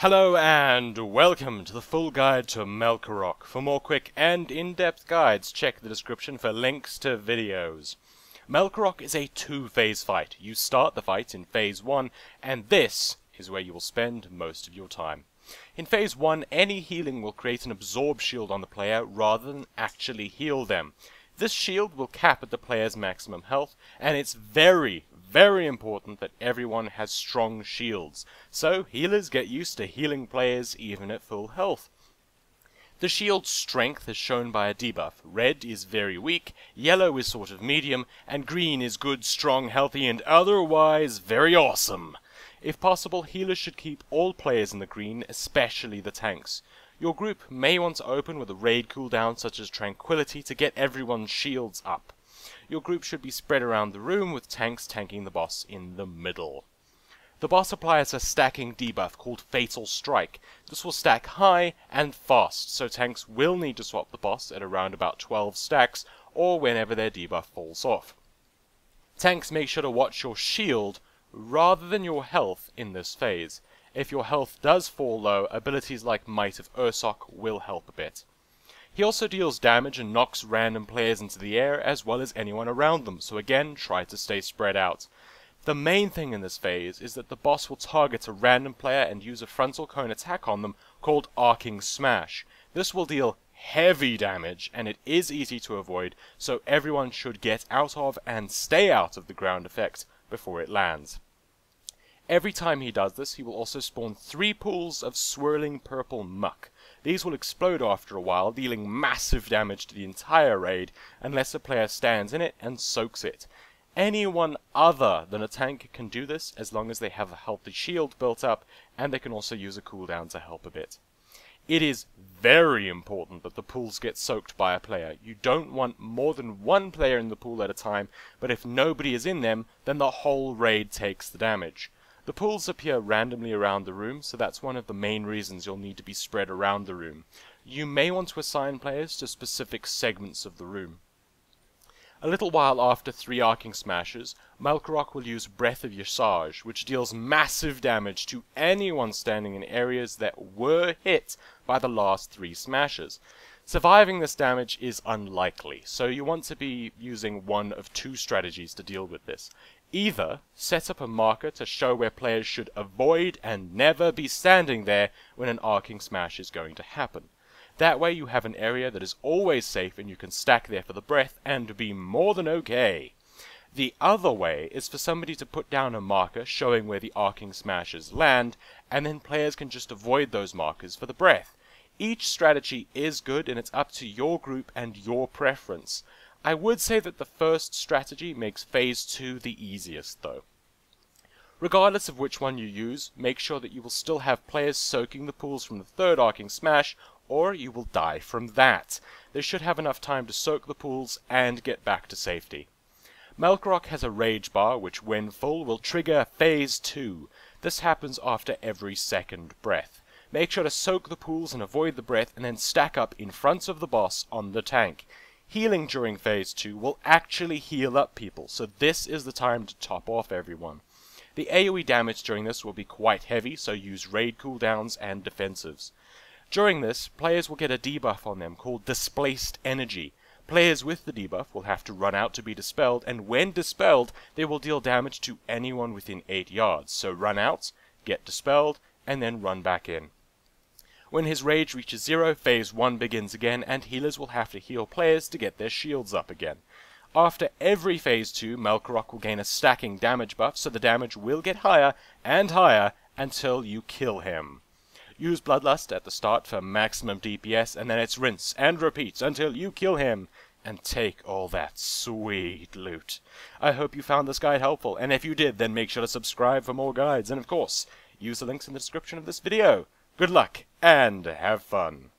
Hello and welcome to the full guide to Malkorok. For more quick and in-depth guides, check the description for links to videos. Malkorok is a two-phase fight. You start the fight in Phase 1, and this is where you will spend most of your time. In Phase 1, any healing will create an absorb shield on the player rather than actually heal them. This shield will cap at the player's maximum health, and it's very important that everyone has strong shields, so healers get used to healing players even at full health. The shield's strength is shown by a debuff. Red is very weak, yellow is sort of medium, and green is good, strong, healthy, and otherwise very awesome. If possible, healers should keep all players in the green, especially the tanks. Your group may want to open with a raid cooldown such as Tranquility to get everyone's shields up. Your group should be spread around the room with tanks tanking the boss in the middle. The boss applies a stacking debuff called Fatal Strike. This will stack high and fast, so tanks will need to swap the boss at around about 12 stacks or whenever their debuff falls off. Tanks make sure to watch your shield rather than your health in this phase. If your health does fall low, abilities like Might of Ursok will help a bit. He also deals damage and knocks random players into the air as well as anyone around them, so again, try to stay spread out. The main thing in this phase is that the boss will target a random player and use a frontal cone attack on them called Arcing Smash. This will deal heavy damage and it is easy to avoid, so everyone should get out of and stay out of the ground effect before it lands. Every time he does this, he will also spawn 3 pools of swirling purple muck. These will explode after a while, dealing massive damage to the entire raid, unless a player stands in it and soaks it. Anyone other than a tank can do this, as long as they have a healthy shield built up, and they can also use a cooldown to help a bit. It is very important that the pools get soaked by a player. You don't want more than one player in the pool at a time, but if nobody is in them, then the whole raid takes the damage. The pools appear randomly around the room, so that's one of the main reasons you'll need to be spread around the room. You may want to assign players to specific segments of the room. A little while after 3 Arcing Smashes, Malkorok will use Breath of Yasage, which deals massive damage to anyone standing in areas that were hit by the last 3 smashes. Surviving this damage is unlikely, so you want to be using one of 2 strategies to deal with this. Either set up a marker to show where players should avoid and never be standing there when an Arcing Smash is going to happen. That way you have an area that is always safe and you can stack there for the breath and be more than okay. The other way is for somebody to put down a marker showing where the Arcing Smashes land, and then players can just avoid those markers for the breath. Each strategy is good and it's up to your group and your preference. I would say that the first strategy makes Phase 2 the easiest though. Regardless of which one you use, make sure that you will still have players soaking the pools from the 3rd Arcing Smash, or you will die from that. They should have enough time to soak the pools and get back to safety. Malkorok has a rage bar which when full will trigger Phase 2. This happens after every 2nd breath. Make sure to soak the pools and avoid the breath and then stack up in front of the boss on the tank. Healing during Phase 2 will actually heal up people, so this is the time to top off everyone. The AoE damage during this will be quite heavy, so use raid cooldowns and defensives. During this, players will get a debuff on them called Displaced Energy. Players with the debuff will have to run out to be dispelled, and when dispelled, they will deal damage to anyone within 8 yards, so run out, get dispelled, and then run back in. When his rage reaches 0, Phase 1 begins again, and healers will have to heal players to get their shields up again. After every Phase 2, Malkorok will gain a stacking damage buff, so the damage will get higher and higher until you kill him. Use Bloodlust at the start for maximum DPS, and then it's rinse and repeat until you kill him, and take all that sweet loot. I hope you found this guide helpful, and if you did, then make sure to subscribe for more guides, and of course, use the links in the description of this video. Good luck, and have fun!